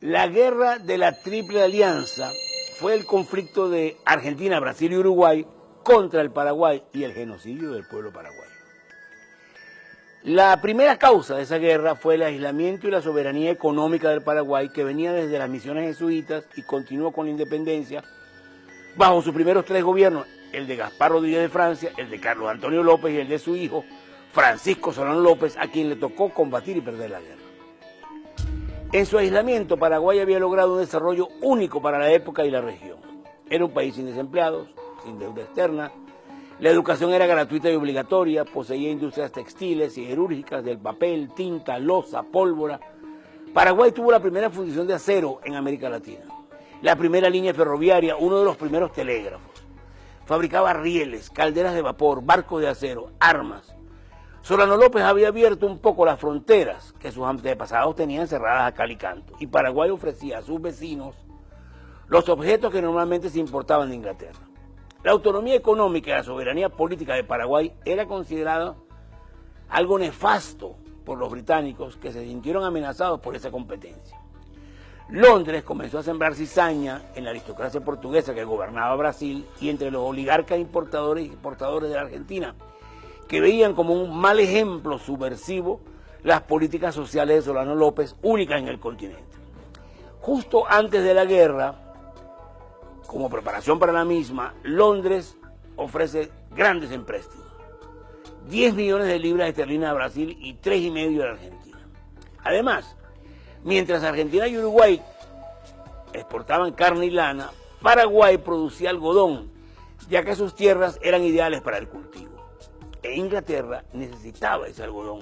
La guerra de la Triple Alianza fue el conflicto de Argentina, Brasil y Uruguay contra el Paraguay y el genocidio del pueblo paraguayo. La primera causa de esa guerra fue el aislamiento y la soberanía económica del Paraguay, que venía desde las misiones jesuitas y continuó con la independencia bajo sus primeros tres gobiernos, el de Gaspar Rodríguez de Francia, el de Carlos Antonio López y el de su hijo, Francisco Solano López, a quien le tocó combatir y perder la guerra. En su aislamiento, Paraguay había logrado un desarrollo único para la época y la región. Era un país sin desempleados, sin deuda externa, la educación era gratuita y obligatoria, poseía industrias textiles, siderúrgicas, del papel, tinta, loza, pólvora. Paraguay tuvo la primera fundición de acero en América Latina, la primera línea ferroviaria, uno de los primeros telégrafos. Fabricaba rieles, calderas de vapor, barcos de acero, armas. Solano López había abierto un poco las fronteras que sus antepasados tenían cerradas a cal y canto, y Paraguay ofrecía a sus vecinos los objetos que normalmente se importaban de Inglaterra. La autonomía económica y la soberanía política de Paraguay era considerada algo nefasto por los británicos, que se sintieron amenazados por esa competencia. Londres comenzó a sembrar cizaña en la aristocracia portuguesa que gobernaba Brasil y entre los oligarcas importadores y exportadores de la Argentina, que veían como un mal ejemplo subversivo las políticas sociales de Solano López, únicas en el continente. Justo antes de la guerra, como preparación para la misma, Londres ofrece grandes empréstitos, 10 millones de libras esterlinas a Brasil y 3,5 a la Argentina. Además, mientras Argentina y Uruguay exportaban carne y lana, Paraguay producía algodón, ya que sus tierras eran ideales para el cultivo. E Inglaterra necesitaba ese algodón,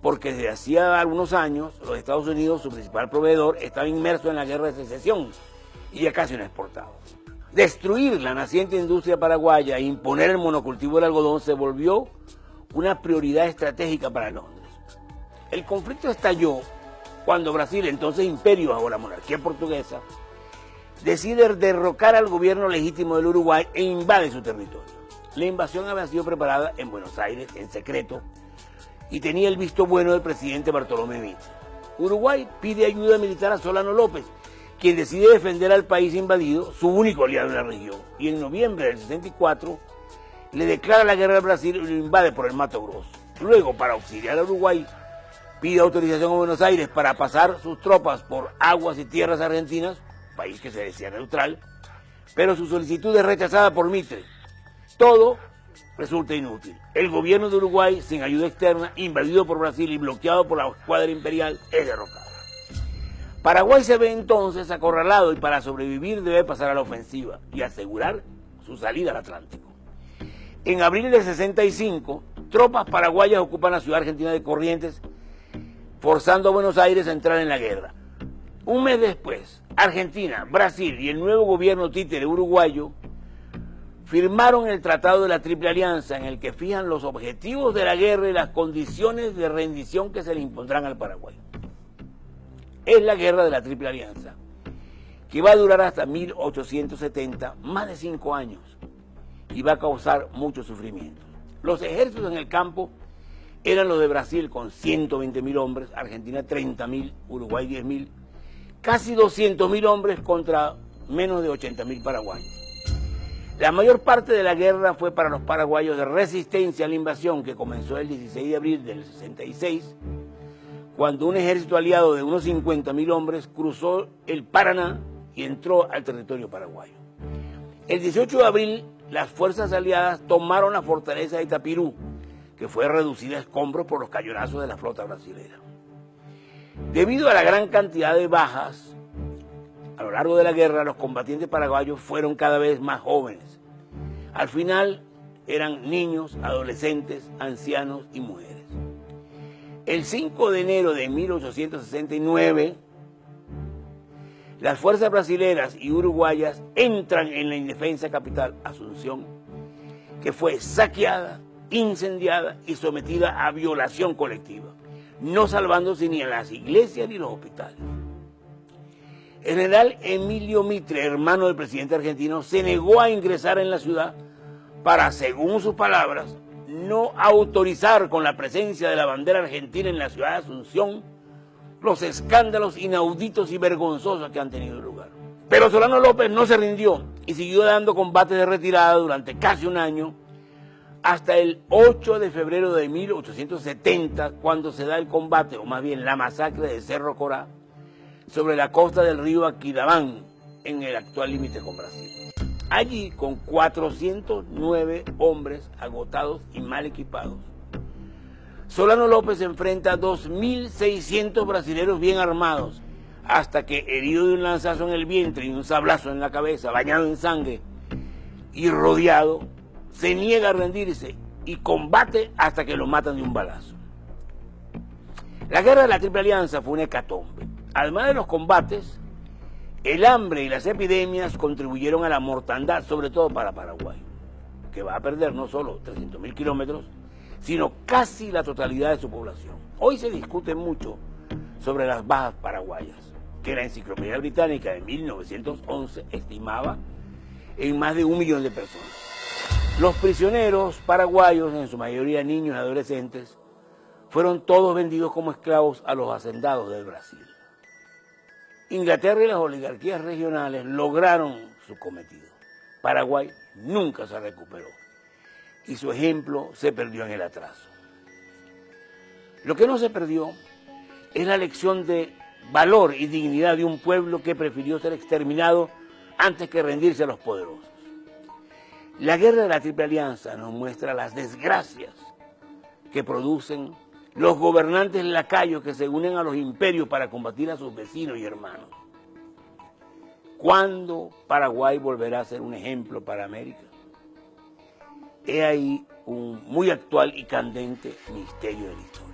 porque desde hacía algunos años los Estados Unidos, su principal proveedor, estaba inmerso en la guerra de secesión y ya casi no exportaba. Destruir la naciente industria paraguaya e imponer el monocultivo del algodón se volvió una prioridad estratégica para Londres. El conflicto estalló cuando Brasil, entonces imperio bajo la monarquía portuguesa, decide derrocar al gobierno legítimo del Uruguay e invade su territorio. La invasión había sido preparada en Buenos Aires en secreto y tenía el visto bueno del presidente Bartolomé Mitre. Uruguay pide ayuda militar a Solano López, quien decide defender al país invadido, su único aliado en la región, y en noviembre del 64 le declara la guerra al Brasil y lo invade por el Mato Grosso. Luego, para auxiliar a Uruguay, pide autorización a Buenos Aires para pasar sus tropas por aguas y tierras argentinas, país que se decía neutral, pero su solicitud es rechazada por Mitre. Todo resulta inútil. El gobierno de Uruguay, sin ayuda externa, invadido por Brasil y bloqueado por la escuadra imperial, es derrocado. Paraguay se ve entonces acorralado y para sobrevivir debe pasar a la ofensiva y asegurar su salida al Atlántico. En abril del 65, tropas paraguayas ocupan la ciudad argentina de Corrientes, forzando a Buenos Aires a entrar en la guerra. Un mes después, Argentina, Brasil y el nuevo gobierno títere uruguayo firmaron el Tratado de la Triple Alianza, en el que fijan los objetivos de la guerra y las condiciones de rendición que se le impondrán al Paraguay. Es la guerra de la Triple Alianza, que va a durar hasta 1870, más de 5 años, y va a causar mucho sufrimiento. Los ejércitos en el campo eran los de Brasil con 120.000 hombres, Argentina 30.000, Uruguay 10.000, casi 200.000 hombres contra menos de 80.000 paraguayos. La mayor parte de la guerra fue para los paraguayos de resistencia a la invasión, que comenzó el 16 de abril del 66, cuando un ejército aliado de unos 50.000 hombres cruzó el Paraná y entró al territorio paraguayo. El 18 de abril, las fuerzas aliadas tomaron la fortaleza de Itapirú, que fue reducida a escombros por los cañonazos de la flota brasilera. Debido a la gran cantidad de bajas, a lo largo de la guerra, los combatientes paraguayos fueron cada vez más jóvenes. Al final, eran niños, adolescentes, ancianos y mujeres. El 5 de enero de 1869, las fuerzas brasileras y uruguayas entran en la indefensa capital, Asunción, que fue saqueada, incendiada y sometida a violación colectiva, no salvándose ni a las iglesias ni los hospitales. El general Emilio Mitre, hermano del presidente argentino, se negó a ingresar en la ciudad para, según sus palabras, no autorizar con la presencia de la bandera argentina en la ciudad de Asunción los escándalos inauditos y vergonzosos que han tenido lugar. Pero Solano López no se rindió y siguió dando combates de retirada durante casi un año, hasta el 8 de febrero de 1870, cuando se da el combate, o más bien la masacre de Cerro Corá, sobre la costa del río Aquidauán, en el actual límite con Brasil. Allí, con 409 hombres agotados y mal equipados, Solano López enfrenta a 2.600 brasileños bien armados, hasta que, herido de un lanzazo en el vientre y un sablazo en la cabeza, bañado en sangre y rodeado, se niega a rendirse y combate hasta que lo matan de un balazo. La guerra de la Triple Alianza fue una hecatombe. Además de los combates, el hambre y las epidemias contribuyeron a la mortandad, sobre todo para Paraguay, que va a perder no solo 300.000 kilómetros, sino casi la totalidad de su población. Hoy se discute mucho sobre las bajas paraguayas, que la Enciclopedia Británica de 1911 estimaba en más de 1 millón de personas. Los prisioneros paraguayos, en su mayoría niños y adolescentes, fueron todos vendidos como esclavos a los hacendados del Brasil. Inglaterra y las oligarquías regionales lograron su cometido. Paraguay nunca se recuperó y su ejemplo se perdió en el atraso. Lo que no se perdió es la lección de valor y dignidad de un pueblo que prefirió ser exterminado antes que rendirse a los poderosos. La guerra de la Triple Alianza nos muestra las desgracias que producen los gobernantes lacayos que se unen a los imperios para combatir a sus vecinos y hermanos. ¿Cuándo Paraguay volverá a ser un ejemplo para América? He ahí un muy actual y candente misterio de la historia.